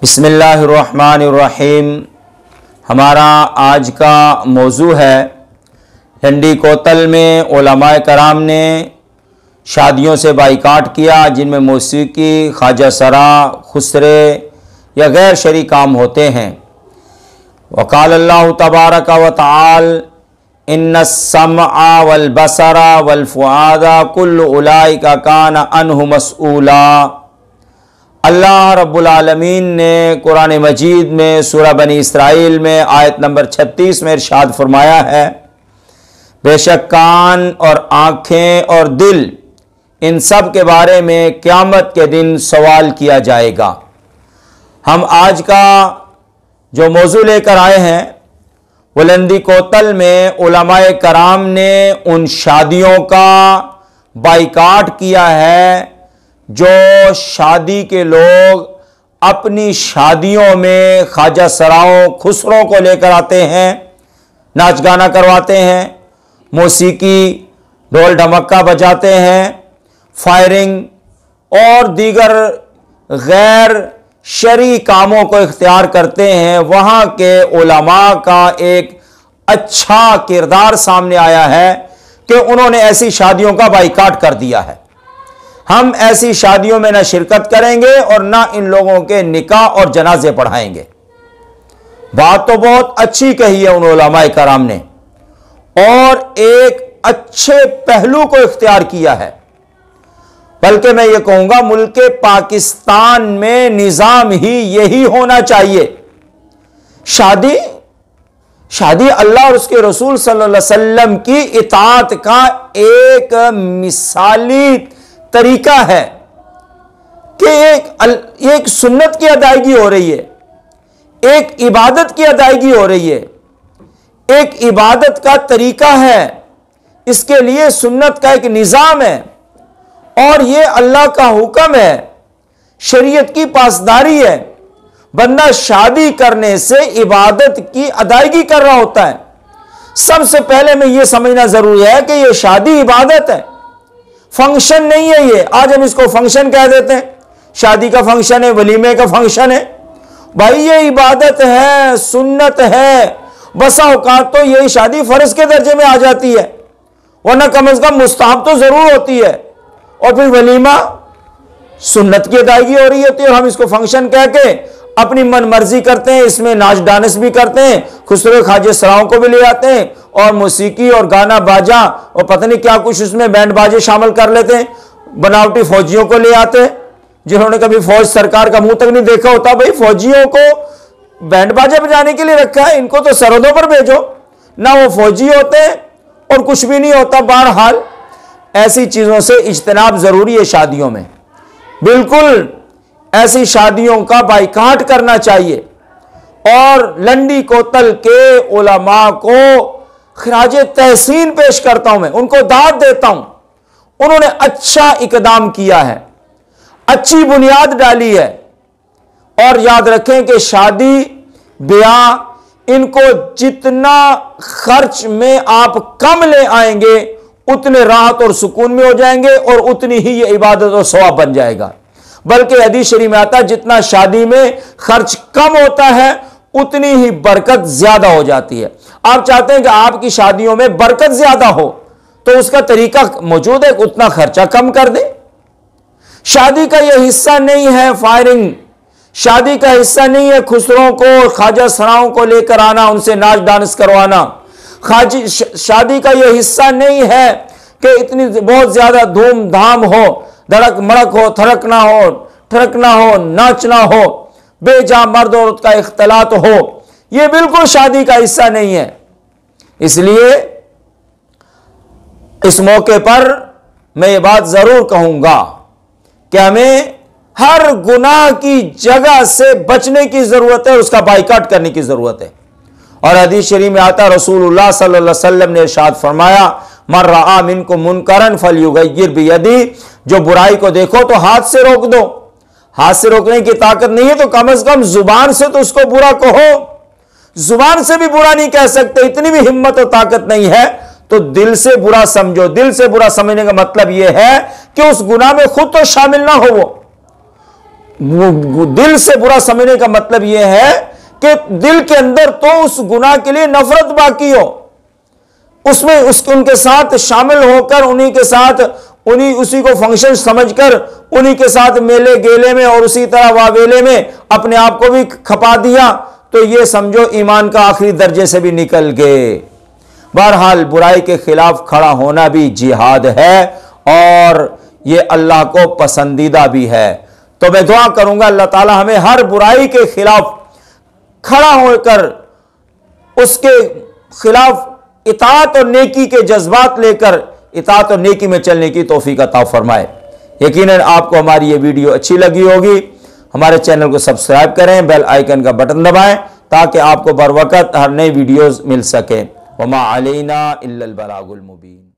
बिस्मिल्लाहिर्रहमानिर्रहीम। हमारा आज का मौजू है लंडी कोतल में उलमाए कराम ने शादियों से बाइकाट किया जिनमें मौसीकी, ख्वाजा सरा, खुसरे या गैर शरई काम होते हैं। वक़ाल अल्लाहु तबारक व तआला इन्नस्समअ वल बसरा वल फुआदा कुल्लु उलाइका काना अन्हु मसऊला। अल्लाह रब्बुल आलमीन ने कुरान मजीद में सूरह बनी इसराइल में आयत नंबर 36 में इरशाद फरमाया है, बेशक कान और आँखें और दिल इन सब के बारे में क़यामत के दिन सवाल किया जाएगा। हम आज का जो मौजू लेकर आए हैं वो लंदी कोतल में उलमाए कराम ने उन शादियों का बाइकाट किया है जो शादी के लोग अपनी शादियों में ख्वाजा सराओं, खुसरों को लेकर आते हैं, नाच गाना करवाते हैं, मौसीकी, ढोल ढमक्का बजाते हैं, फायरिंग और दीगर गैर शरई कामों को इख्तियार करते हैं। वहाँ के उलमा का एक अच्छा किरदार सामने आया है कि उन्होंने ऐसी शादियों का बाइकाट कर दिया है। हम ऐसी शादियों में ना शिरकत करेंगे और ना इन लोगों के निकाह और जनाजे पढ़ाएंगे। बात तो बहुत अच्छी कही है उन उलमाए कराम ने और एक अच्छे पहलू को इख्तियार किया है। बल्कि मैं ये कहूंगा मुल्क पाकिस्तान में निजाम ही यही होना चाहिए। शादी अल्लाह और उसके रसूल सल्लल्लाहु अलैहि वसल्लम की इताअत का एक मिसाली तरीका है कि एक सुन्नत की अदायगी हो रही है, एक इबादत की अदायगी हो रही है, एक इबादत का तरीका है, इसके लिए सुन्नत का एक निज़ाम है और यह अल्लाह का हुक्म है, शरीयत की पासदारी है। बंदा शादी करने से इबादत की अदायगी कर रहा होता है। सबसे पहले में यह समझना जरूरी है कि यह शादी इबादत है, फंक्शन नहीं है। ये आज हम इसको फंक्शन कह देते हैं, शादी का फंक्शन है, वलीमे का फंक्शन है। भाई ये इबादत है, सुन्नत है। बसा औकात तो यही शादी फर्ज के दर्जे में आ जाती है, वरना कम से कम मुस्तहब तो जरूर होती है। और फिर वलीमा सुन्नत की अदायगी हो रही होती है और हम इसको फंक्शन कह के अपनी मन मर्जी करते हैं। इसमें नाच डांस भी करते हैं, खुसरे ख्वाजे सराओं को भी ले आते हैं और मौसीकी और गाना बाजा और पता नहीं क्या कुछ उसमें बैंड बाजे शामिल कर लेते हैं। बनावटी फौजियों को ले आते हैं जिन्होंने कभी फौज सरकार का मुंह तक नहीं देखा होता। भाई फौजियों को बैंड बाजे बजाने के लिए रखा है, इनको तो सरहदों पर भेजो ना, वो फौजी होते हैं और कुछ भी नहीं होता। बहरहाल ऐसी चीजों से इज्तनाब जरूरी है शादियों में। बिल्कुल ऐसी शादियों का बाइकाट करना चाहिए और लंडी कोतल के उलमा को खराजे तहसीन पेश करता हूं, मैं उनको दाद देता हूं। उन्होंने अच्छा इकदाम किया है, अच्छी बुनियाद डाली है। और याद रखें कि शादी ब्याह इनको जितना खर्च में आप कम ले आएंगे उतने राहत और सुकून में हो जाएंगे और उतनी ही ये इबादत और सवाब बन जाएगा। बल्कि हदीस शरीफ में आता है जितना शादी में खर्च कम होता है उतनी ही बरकत ज्यादा हो जाती है। आप चाहते हैं कि आपकी शादियों में बरकत ज्यादा हो तो उसका तरीका मौजूद है, उतना खर्चा कम कर दे। शादी का यह हिस्सा नहीं है फायरिंग, शादी का हिस्सा नहीं है खुसरों को, ख्वाजा सराओं को लेकर आना, उनसे नाच डांस करवाना। शादी का यह हिस्सा नहीं है कि इतनी बहुत ज्यादा धूमधाम हो, धड़क मड़क हो, ठरकना हो, नाचना हो, बेजा मर्द औरत का इख्तलात हो। यह बिल्कुल शादी का हिस्सा नहीं है। इसलिए इस मौके पर मैं ये बात जरूर कहूंगा कि हमें हर गुनाह की जगह से बचने की जरूरत है, उसका बाइकाट करने की जरूरत है। और हदीस शरीफ में आता रसूलुल्लाह सल्लल्लाहु अलैहि वसल्लम ने इरशाद फरमाया, मन रआ मिनकुम मुनकरन फलयुगय्यिर बियदी, जो बुराई को देखो तो हाथ से रोक दो। हाथ से रोकने की ताकत नहीं है तो कम से कम जुबान से तो उसको बुरा कहो। जुबान से भी बुरा नहीं कह सकते, इतनी भी हिम्मत और ताकत नहीं है तो दिल से बुरा समझो। दिल से बुरा समझने का मतलब यह है कि उस गुनाह में खुद तो शामिल ना हो, दिल से बुरा समझने का मतलब यह है कि दिल के अंदर तो उस गुनाह के लिए नफरत बाकी हो, उसमें उनके साथ शामिल होकर उन्हीं के साथ उसी को फंक्शन समझकर उन्हीं के साथ मेले गेले में और उसी तरह वावेले में अपने आप को भी खपा दिया, तो यह समझो ईमान का आखिरी दर्जे से भी निकल गए। बहरहाल बुराई के खिलाफ खड़ा होना भी जिहाद है और यह अल्लाह को पसंदीदा भी है। तो मैं दुआ करूंगा अल्लाह ताला हमें हर बुराई के खिलाफ खड़ा होकर उसके खिलाफ इताअत और नेकी के जज्बात लेकर इताअत और नेकी में चलने की तौफीक अता फरमाए। यकीनन आपको हमारी ये वीडियो अच्छी लगी होगी। हमारे चैनल को सब्सक्राइब करें, बेल आइकन का बटन दबाएं ताकि आपको बर वक्त हर नई वीडियोस मिल सके। वमा अलैना इल्लल बलागुल मुबीन।